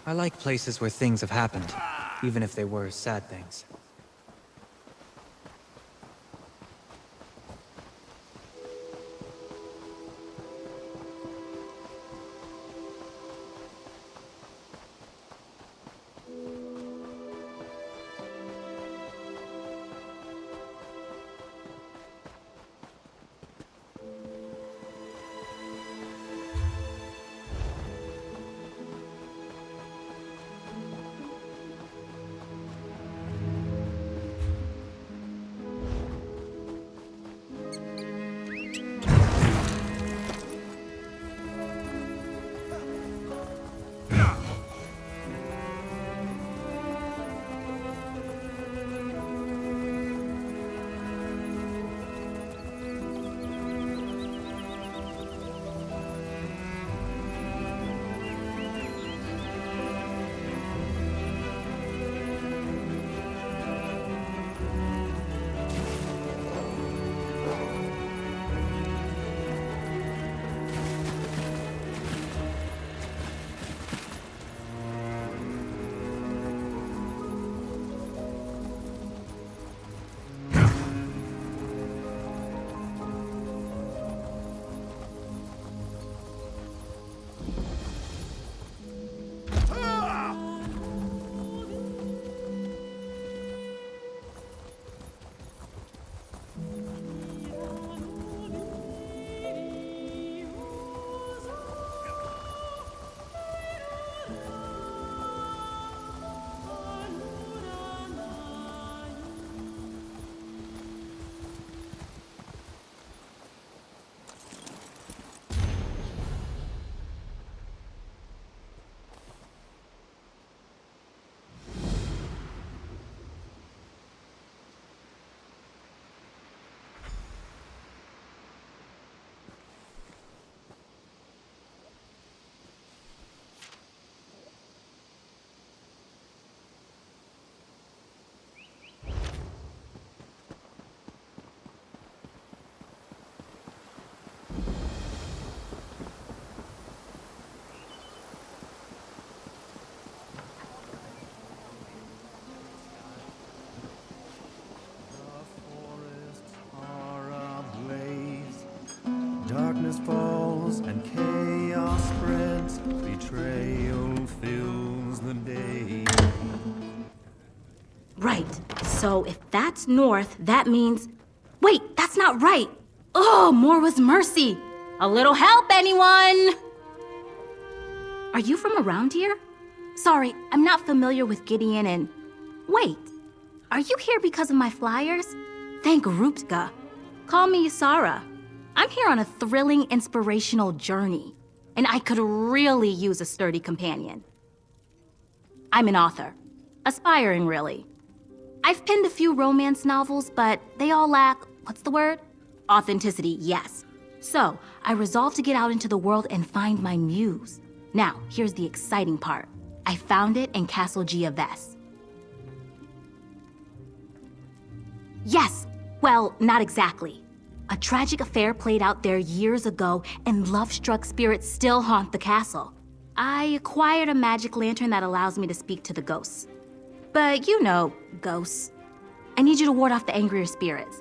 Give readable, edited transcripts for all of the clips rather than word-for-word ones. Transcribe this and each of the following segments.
I like places where things have happened, even if they were sad things. Darkness falls and chaos spreads. Betrayal fills the day. Right. So if that's north, that means... Wait, that's not right. Oh, more was mercy. A little help, anyone? Are you from around here? Sorry, I'm not familiar with Gideon and... Wait, are you here because of my flyers? Thank Ruptka. Call me Yasara. I'm here on a thrilling, inspirational journey, and I could really use a sturdy companion. I'm an author. Aspiring, really. I've penned a few romance novels, but they all lack, what's the word? Authenticity, yes. So, I resolved to get out into the world and find my muse. Now, here's the exciting part. I found it in Castle Giaves. Yes, well, not exactly. A tragic affair played out there years ago, and love-struck spirits still haunt the castle. I acquired a magic lantern that allows me to speak to the ghosts. But you know, ghosts. I need you to ward off the angrier spirits.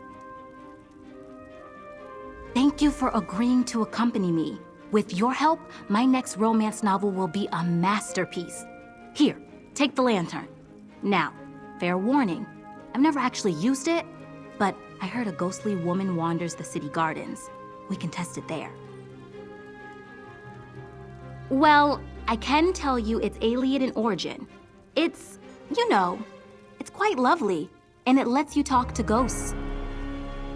Thank you for agreeing to accompany me. With your help, my next romance novel will be a masterpiece. Here, take the lantern. Now, fair warning, I've never actually used it, but I heard a ghostly woman wanders the city gardens. We can test it there. Well, I can tell you it's alien in origin. It's, you know, it's quite lovely, and it lets you talk to ghosts.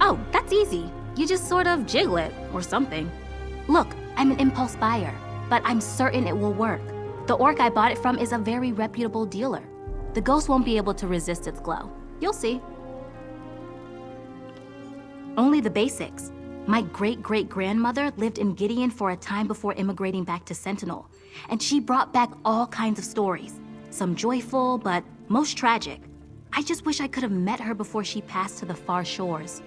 Oh, that's easy. You just sort of jiggle it, or something. Look, I'm an impulse buyer, but I'm certain it will work. The orc I bought it from is a very reputable dealer. The ghost won't be able to resist its glow. You'll see. Only the basics. My great-great-grandmother lived in Gideon for a time before immigrating back to Sentinel, and she brought back all kinds of stories. Some joyful, but most tragic. I just wish I could have met her before she passed to the far shores.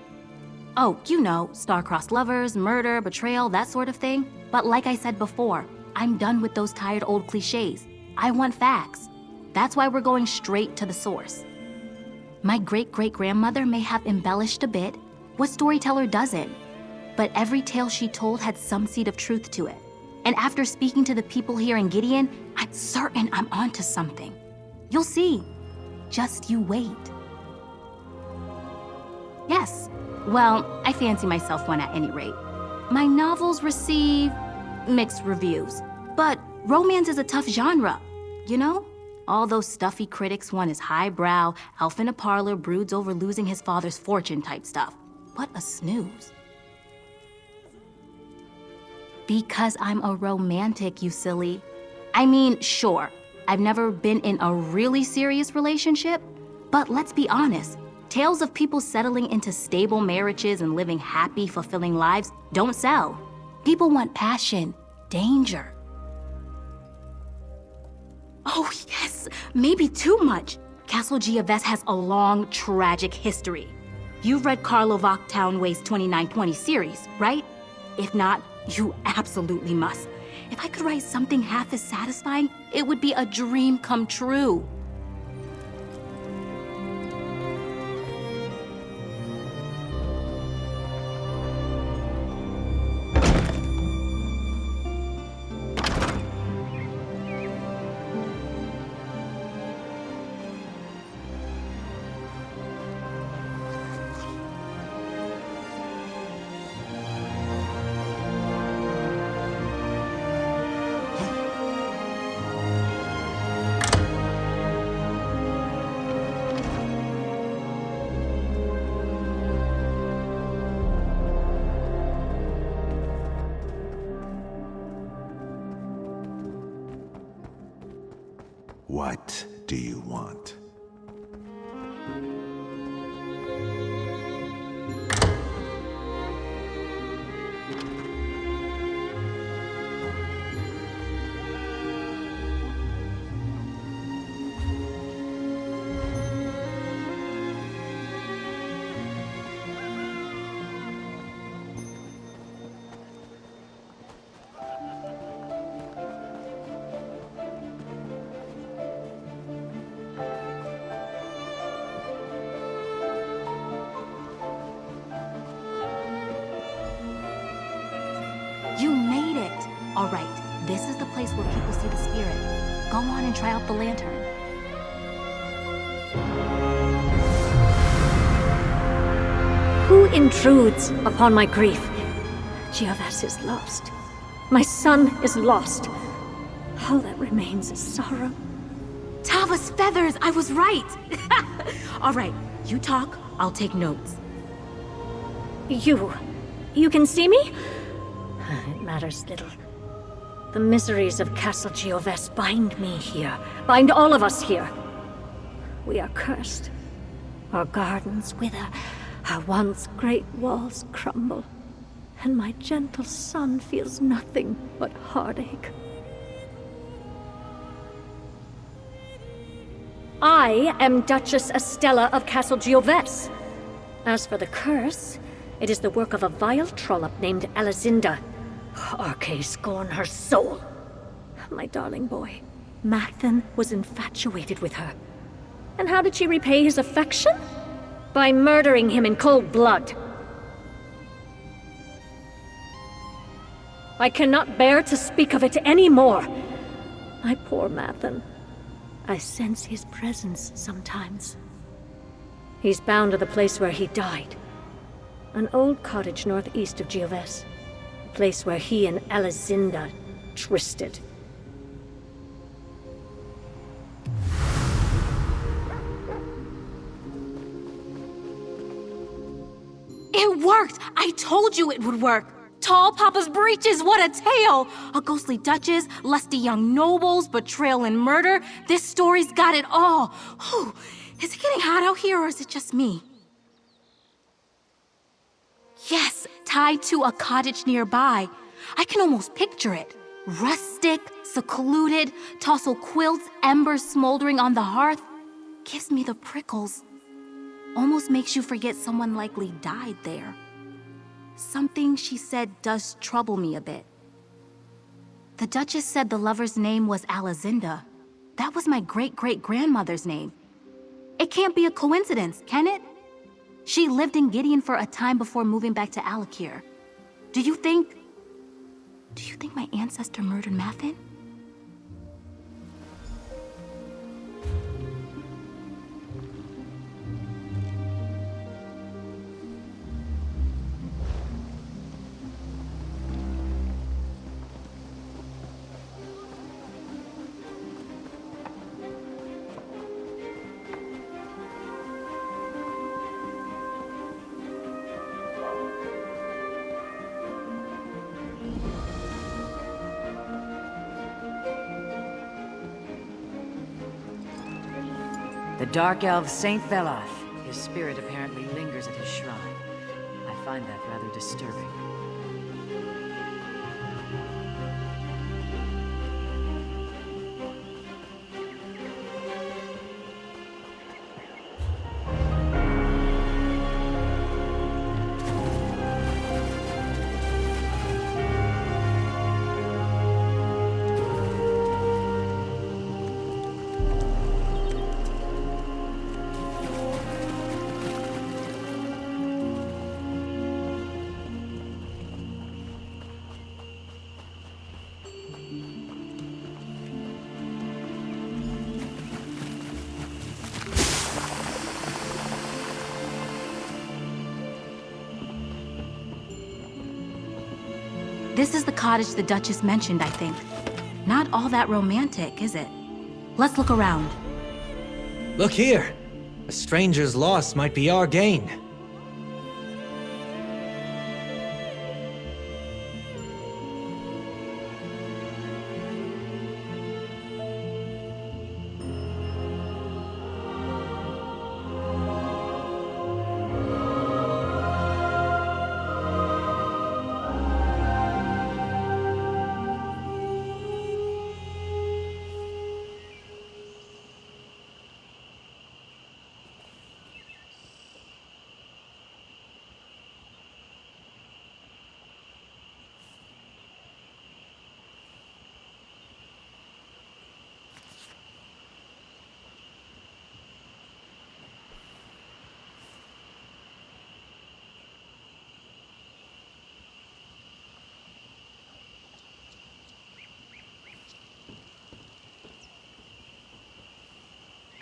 Oh, you know, star-crossed lovers, murder, betrayal, that sort of thing. But like I said before, I'm done with those tired old cliches. I want facts. That's why we're going straight to the source. My great-great-grandmother may have embellished a bit. What storyteller doesn't? But every tale she told had some seed of truth to it. And after speaking to the people here in Gideon, I'm certain I'm onto something. You'll see. Just you wait. Yes. Well, I fancy myself one at any rate. My novels receive mixed reviews. But romance is a tough genre, you know? All those stuffy critics want is highbrow, elf in a parlor broods over losing his father's fortune type stuff. What a snooze. Because I'm a romantic, you silly. I mean, sure, I've never been in a really serious relationship, but let's be honest, tales of people settling into stable marriages and living happy, fulfilling lives don't sell. People want passion, danger. Oh yes, maybe too much. Castle Giovese has a long, tragic history. You've read Carlo Vochtownway's 2920 series, right? If not, you absolutely must. If I could write something half as satisfying, it would be a dream come true. What do you want? You made it! All right, this is the place where people see the spirit. Go on and try out the lantern. Who intrudes upon my grief? Giovese is lost. My son is lost. All that remains is sorrow. Tava's feathers, I was right! All right, you talk, I'll take notes. You can see me? It matters little. The miseries of Castle Giovese bind me here, bind all of us here. We are cursed. Our gardens wither, our once great walls crumble, and my gentle son feels nothing but heartache. I am Duchess Estella of Castle Giovese. As for the curse, it is the work of a vile trollop named Elizinda. Arche scorn her soul. My darling boy, Mathan was infatuated with her. And how did she repay his affection? By murdering him in cold blood. I cannot bear to speak of it anymore. My poor Mathan. I sense his presence sometimes. He's bound to the place where he died. An old cottage northeast of Giovese. A place where he and Elizinda trysted. It worked! I told you it would work! Tall Papa's breeches, what a tale! A ghostly duchess, lusty young nobles, betrayal and murder. This story's got it all. Whew. Is it getting hot out here or is it just me? Yes, tied to a cottage nearby. I can almost picture it. Rustic, secluded, tossel quilts, embers smoldering on the hearth. Gives me the prickles. Almost makes you forget someone likely died there. Something she said does trouble me a bit. The Duchess said the lover's name was Elizinda. that was my great-great-grandmother's name. It can't be a coincidence, can it? She lived in Gideon for a time before moving back to Alakir. Do you think my ancestor murdered Mathin? The Dark Elf Saint Veloth. His spirit apparently lingers at his shrine. I find that rather disturbing. This is the cottage the Duchess mentioned, I think. Not all that romantic, is it? Let's look around. Look here! A stranger's loss might be our gain.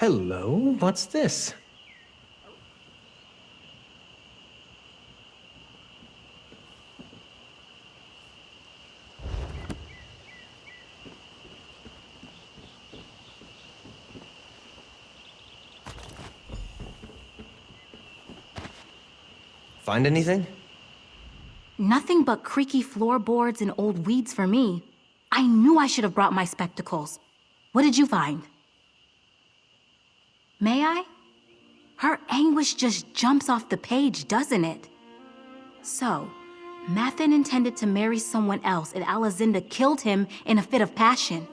Hello, what's this? Find anything? Nothing but creaky floorboards and old weeds for me. I knew I should have brought my spectacles. What did you find? May I? Her anguish just jumps off the page, doesn't it? So, Mathin intended to marry someone else and Alazinda killed him in a fit of passion.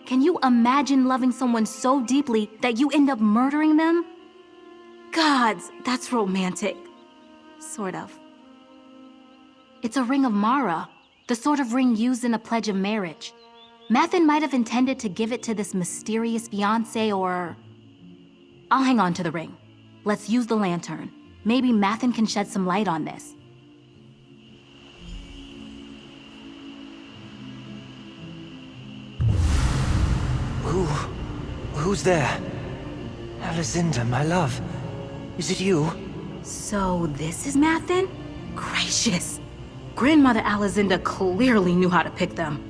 Can you imagine loving someone so deeply that you end up murdering them? Gods, that's romantic. Sort of. It's a ring of Mara, the sort of ring used in a pledge of marriage. Mathin might have intended to give it to this mysterious fiancé or... I'll hang on to the ring. Let's use the lantern. Maybe Mathin can shed some light on this. Who's there? Alazinda, my love. Is it you? So this is Mathin? Gracious! Grandmother Alazinda clearly knew how to pick them.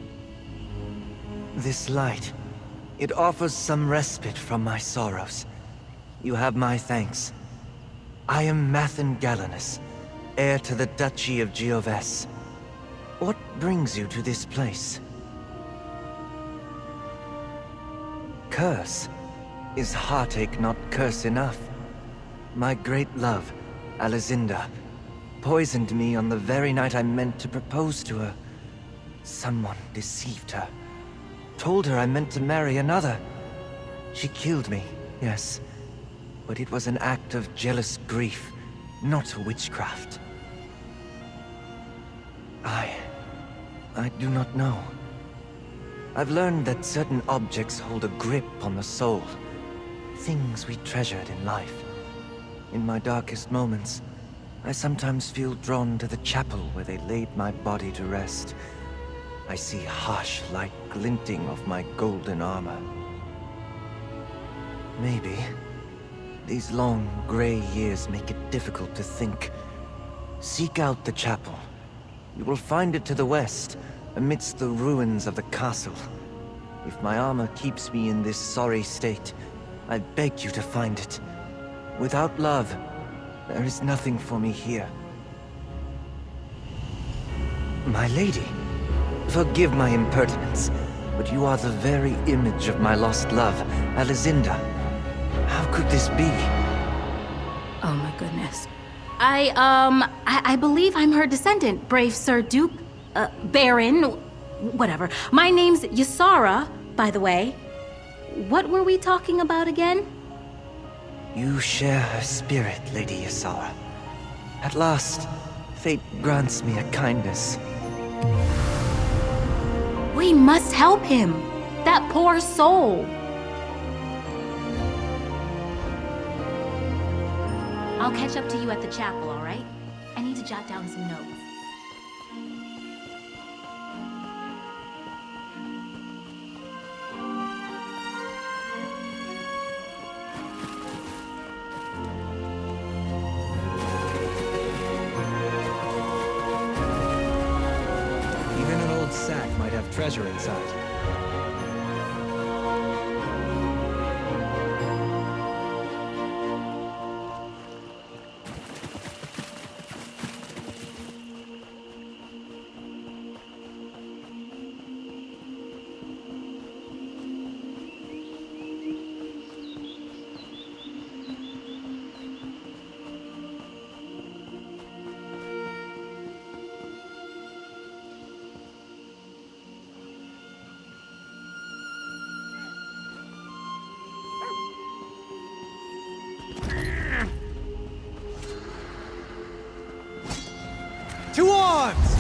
This light, it offers some respite from my sorrows. You have my thanks. I am Mathin Gallinus, heir to the Duchy of Gioves. What brings you to this place? Curse? Is heartache not curse enough? My great love, Alazinda, poisoned me on the very night I meant to propose to her. Someone deceived her. Told her I meant to marry another. She killed me, yes. But it was an act of jealous grief, not witchcraft. I do not know. I've learned that certain objects hold a grip on the soul. Things we treasured in life. In my darkest moments, I sometimes feel drawn to the chapel where they laid my body to rest. I see harsh light glinting off my golden armor. Maybe these long, gray years make it difficult to think. Seek out the chapel. You will find it to the west, amidst the ruins of the castle. If my armor keeps me in this sorry state, I beg you to find it. Without love, there is nothing for me here. My lady, forgive my impertinence, but you are the very image of my lost love, Alizinda. How could this be? Oh my goodness. I believe I'm her descendant, brave Sir Duke, Baron, whatever. My name's Ysara, by the way. What were we talking about again? You share her spirit, Lady Ysara. At last, fate grants me a kindness. We must help him. That poor soul. I'll catch up to you at the chapel, all right? I need to jot down some notes. Even an old sack might have treasure inside. To arms!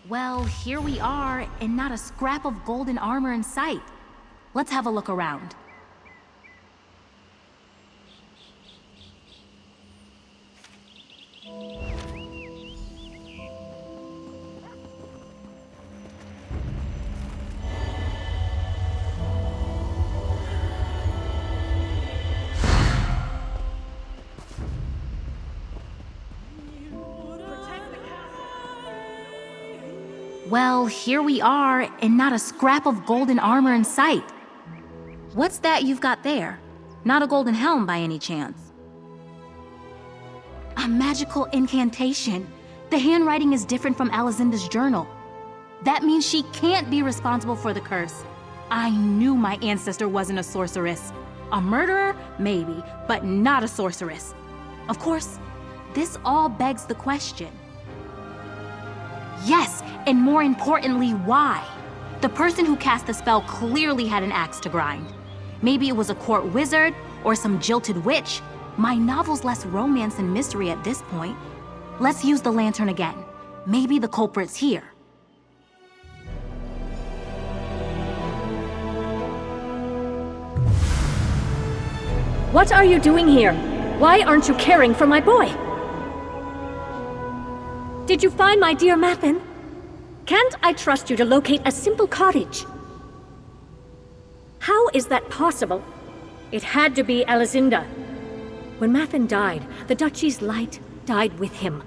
Well, here we are, and not a scrap of golden armor in sight. Let's have a look around. Well, here we are, and not a scrap of golden armor in sight. What's that you've got there? Not a golden helm by any chance. A magical incantation. The handwriting is different from Alizinda's journal. That means she can't be responsible for the curse. I knew my ancestor wasn't a sorceress. A murderer? Maybe, but not a sorceress. Of course, this all begs the question. Yes, and more importantly, why? The person who cast the spell clearly had an axe to grind. Maybe it was a court wizard or some jilted witch. My novel's less romance and mystery at this point. Let's use the lantern again. Maybe the culprit's here. What are you doing here? Why aren't you caring for my boy? Did you find my dear Mathin? Can't I trust you to locate a simple cottage? How is that possible? It had to be Alazinda. When Mathin died, the Duchy's light died with him.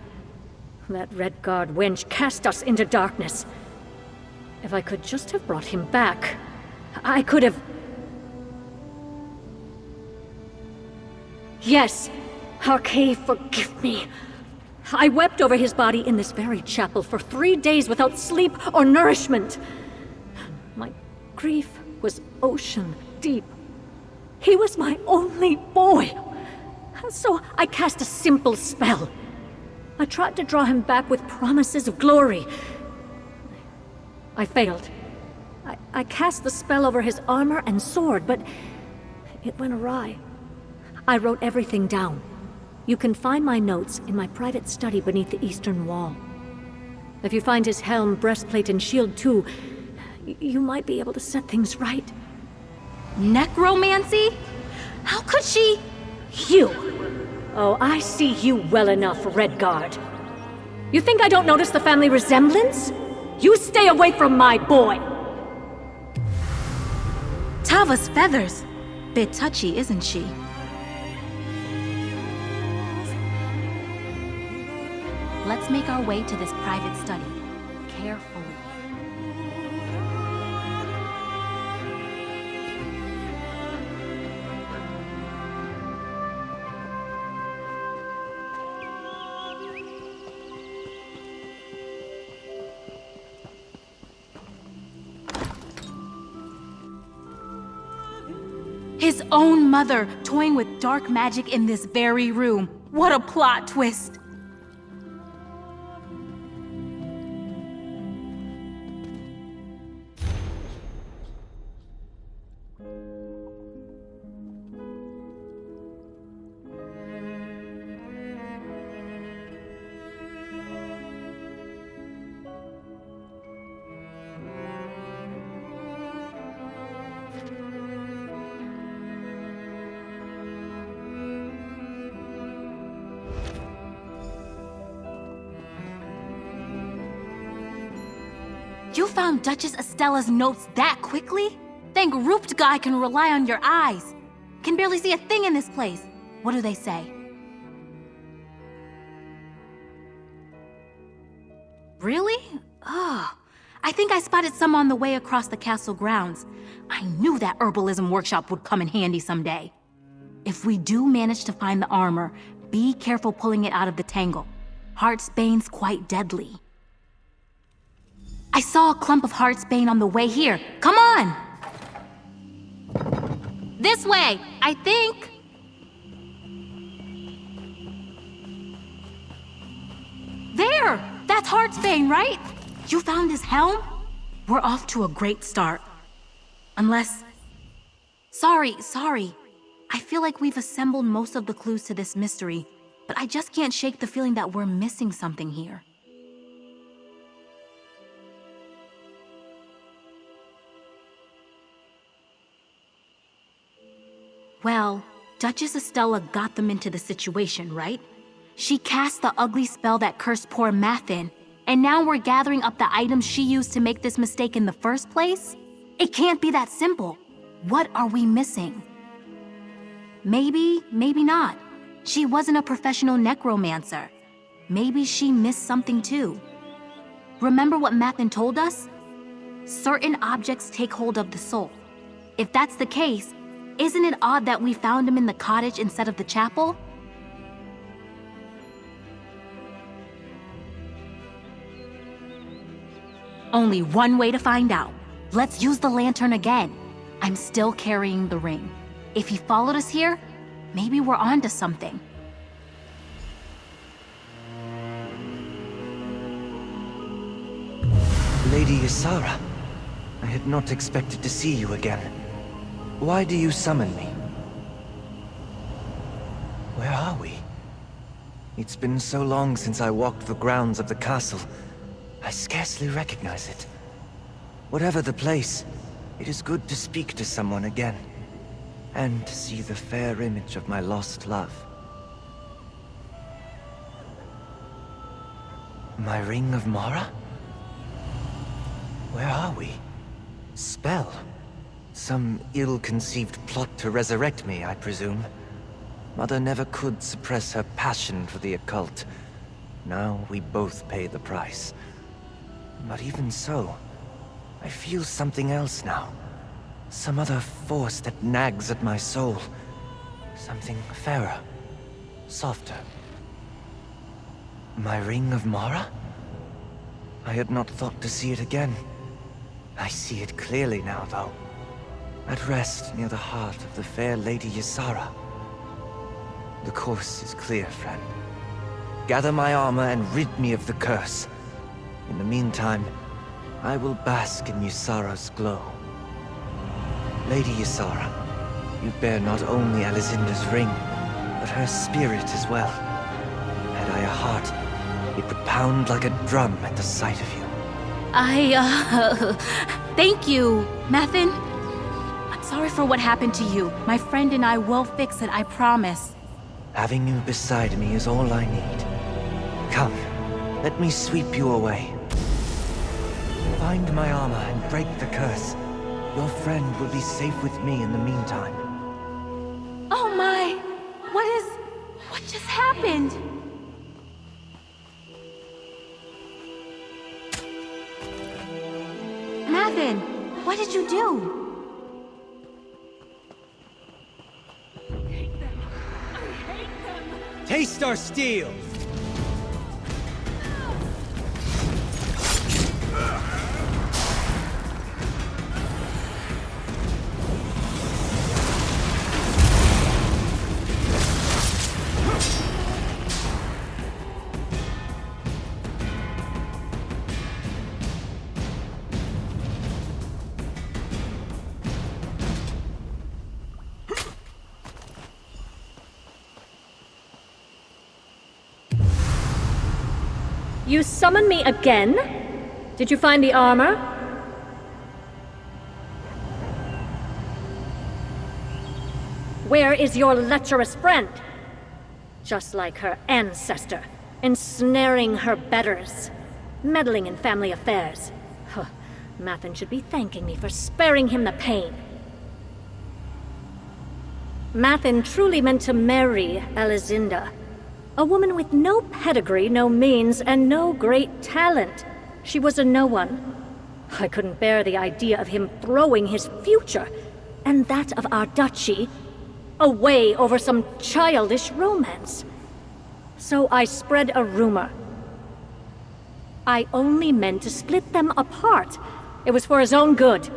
That Redguard wench cast us into darkness. If I could just have brought him back, I could have... Yes, Arcade, forgive me. I wept over his body in this very chapel for 3 days without sleep or nourishment. My grief was ocean deep. He was my only boy. So I cast a simple spell. I tried to draw him back with promises of glory. I failed. I cast the spell over his armor and sword, but it went awry. I wrote everything down. You can find my notes in my private study beneath the eastern wall. If you find his helm, breastplate, and shield too, you might be able to set things right. Necromancy? How could she? You! Oh, I see you well enough, Redguard. You think I don't notice the family resemblance? You stay away from my boy! Tava's feathers. Bit touchy, isn't she? Let's make our way to this private study. Carefully. His own mother toying with dark magic in this very room. What a plot twist! You found Duchess Estella's notes that quickly? Thank Rooped Guy can rely on your eyes. Can barely see a thing in this place. What do they say? Really? Oh, I think I spotted some on the way across the castle grounds. I knew that herbalism workshop would come in handy someday. If we do manage to find the armor, be careful pulling it out of the tangle. Heartsbane's quite deadly. I saw a clump of Heartsbane on the way here. Come on! This way, I think. There! That's Heartsbane, right? You found his helm? We're off to a great start. Unless... Sorry. I feel like we've assembled most of the clues to this mystery, but I just can't shake the feeling that we're missing something here. Well, Duchess Estella got them into the situation, right? She cast the ugly spell that cursed poor Mathin, and now we're gathering up the items she used to make this mistake in the first place? It can't be that simple. What are we missing? Maybe not. She wasn't a professional necromancer. Maybe she missed something too. Remember what Mathin told us? Certain objects take hold of the soul. If that's the case, isn't it odd that we found him in the cottage instead of the chapel? Only one way to find out. Let's use the lantern again. I'm still carrying the ring. If he followed us here, maybe we're onto something. Lady Ysara, I had not expected to see you again. Why do you summon me? Where are we? It's been so long since I walked the grounds of the castle, I scarcely recognize it. Whatever the place, it is good to speak to someone again, and to see the fair image of my lost love. My Ring of Mara? Where are we? Spell? Some ill-conceived plot to resurrect me, I presume. Mother never could suppress her passion for the occult. Now we both pay the price. But even so, I feel something else now. Some other force that nags at my soul. Something fairer, softer. My Ring of Mara? I had not thought to see it again. I see it clearly now, though. At rest near the heart of the fair Lady Ysara. The course is clear, friend. Gather my armor and rid me of the curse. In the meantime, I will bask in Ysara's glow. Lady Ysara, you bear not only Alizinda's ring, but her spirit as well. Had I a heart, it would pound like a drum at the sight of you. Thank you, Mathin. I'm sorry for what happened to you. My friend and I will fix it, I promise. Having you beside me is all I need. Come, let me sweep you away. Find my armor and break the curse. Your friend will be safe with me in the meantime. Oh my! What just happened? Mathin, what did you do? Taste our steel! You summon me again? Did you find the armor? Where is your lecherous friend? Just like her ancestor, ensnaring her betters, meddling in family affairs. Huh. Mathin should be thanking me for sparing him the pain. Mathin truly meant to marry Alizinda. A woman with no pedigree, no means, and no great talent. She was a no one. I couldn't bear the idea of him throwing his future, and that of our duchy, away over some childish romance. So I spread a rumor. I only meant to split them apart. It was for his own good.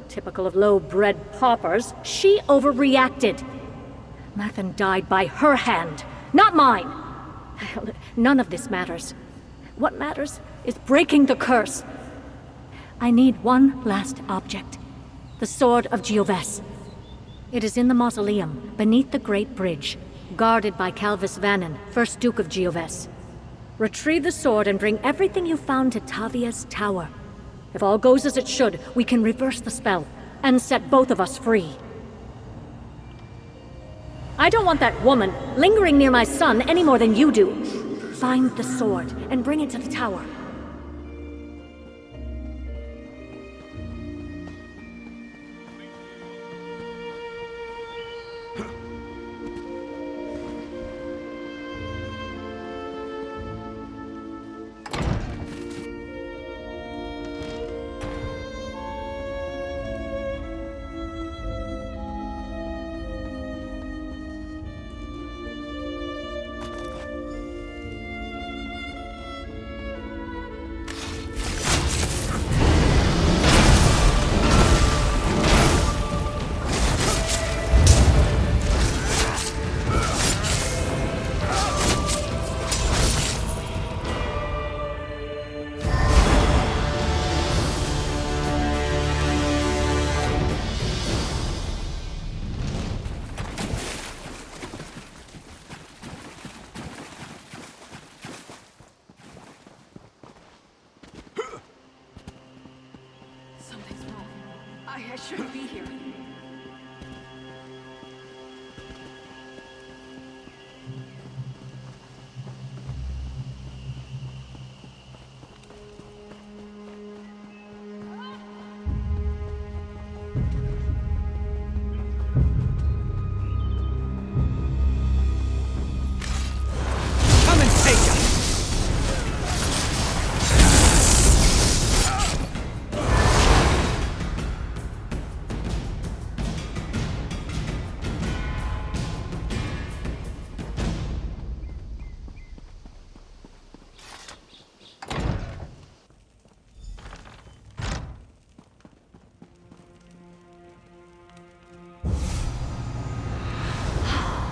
Typical of low-bred paupers, she overreacted. Mathin died by her hand. Not mine! None of this matters. What matters is breaking the curse. I need one last object. The Sword of Gioves. It is in the mausoleum, beneath the Great Bridge, guarded by Calvis Vannon, 1st Duke of Gioves. Retrieve the sword and bring everything you found to Tavia's tower. If all goes as it should, we can reverse the spell, and set both of us free. I don't want that woman lingering near my son any more than you do. Find the sword and bring it to the tower. shouldn't be here. Come and take us!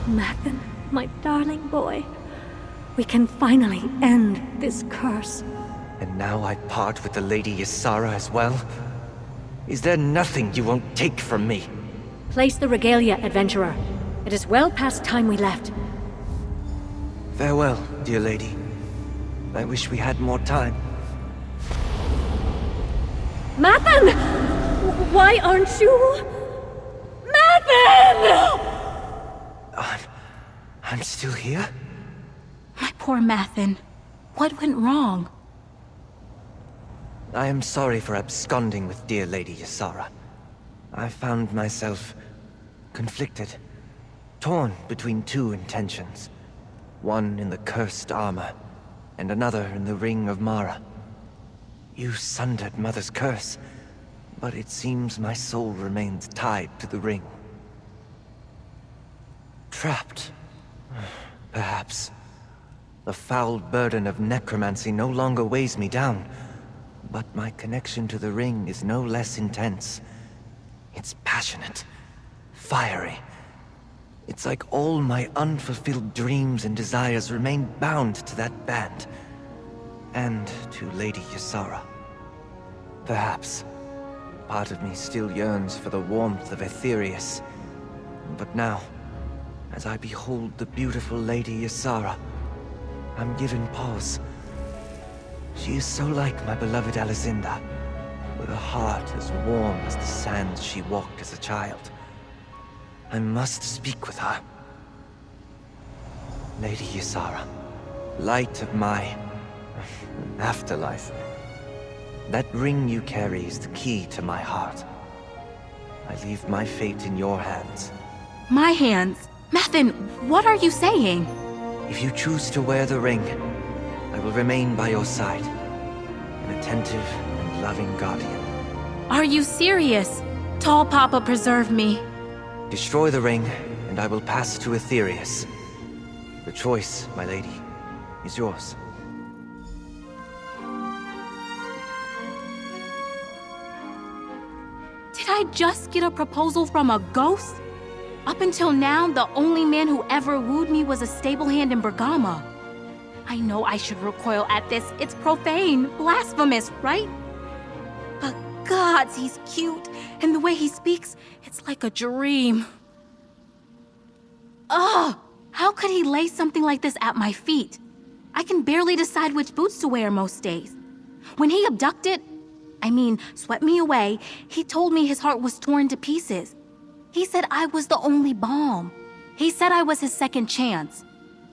Mathan, my darling boy. We can finally end this curse. And now I part with the Lady Ysara as well? Is there nothing you won't take from me? Place the regalia, adventurer. It is well past time we left. Farewell, dear lady. I wish we had more time. Mathan! Why aren't you... Mathan! I'm still here? My poor Mathan. What went wrong? I am sorry for absconding with dear Lady Ysara. I found myself conflicted, torn between two intentions. One in the cursed armor, and another in the Ring of Mara. You sundered Mother's curse, but it seems my soul remains tied to the ring. Trapped, perhaps. The foul burden of necromancy no longer weighs me down, but my connection to the ring is no less intense. It's passionate, fiery. It's like all my unfulfilled dreams and desires remain bound to that band. And to Lady Ysara. Perhaps, part of me still yearns for the warmth of Aetherius. But now, as I behold the beautiful Lady Ysara, I'm given pause. She is so like my beloved Alizinda, with a heart as warm as the sands she walked as a child. I must speak with her. Lady Ysara, light of my afterlife. That ring you carry is the key to my heart. I leave my fate in your hands. My hands? Mathan, what are you saying? If you choose to wear the ring, I will remain by your side, an attentive and loving guardian. Are you serious? Tall Papa, preserve me. Destroy the ring, and I will pass to Aetherius. The choice, my lady, is yours. Did I just get a proposal from a ghost? Up until now, the only man who ever wooed me was a stable hand in Bergama. I know I should recoil at this. It's profane, blasphemous, right? But gods, he's cute, and the way he speaks, it's like a dream. Ugh! How could he lay something like this at my feet? I can barely decide which boots to wear most days. When he swept me away, he told me his heart was torn to pieces. He said I was the only balm. He said I was his second chance.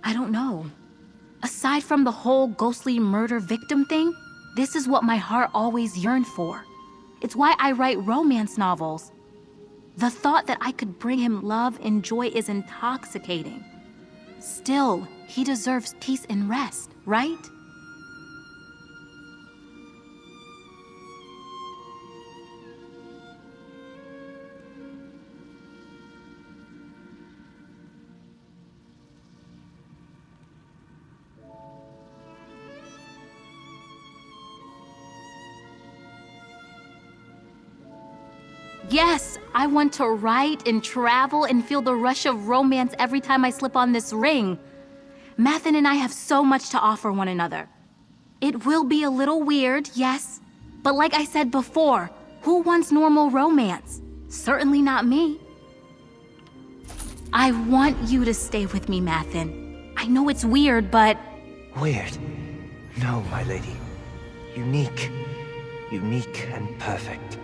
I don't know. Aside from the whole ghostly murder victim thing, this is what my heart always yearned for. It's why I write romance novels. The thought that I could bring him love and joy is intoxicating. Still, he deserves peace and rest, right? Yes, I want to write and travel and feel the rush of romance every time I slip on this ring. Mathan and I have so much to offer one another. It will be a little weird, yes, but like I said before, who wants normal romance? Certainly not me. I want you to stay with me, Mathan. I know it's weird, but... Weird? No, my lady. Unique. Unique and perfect.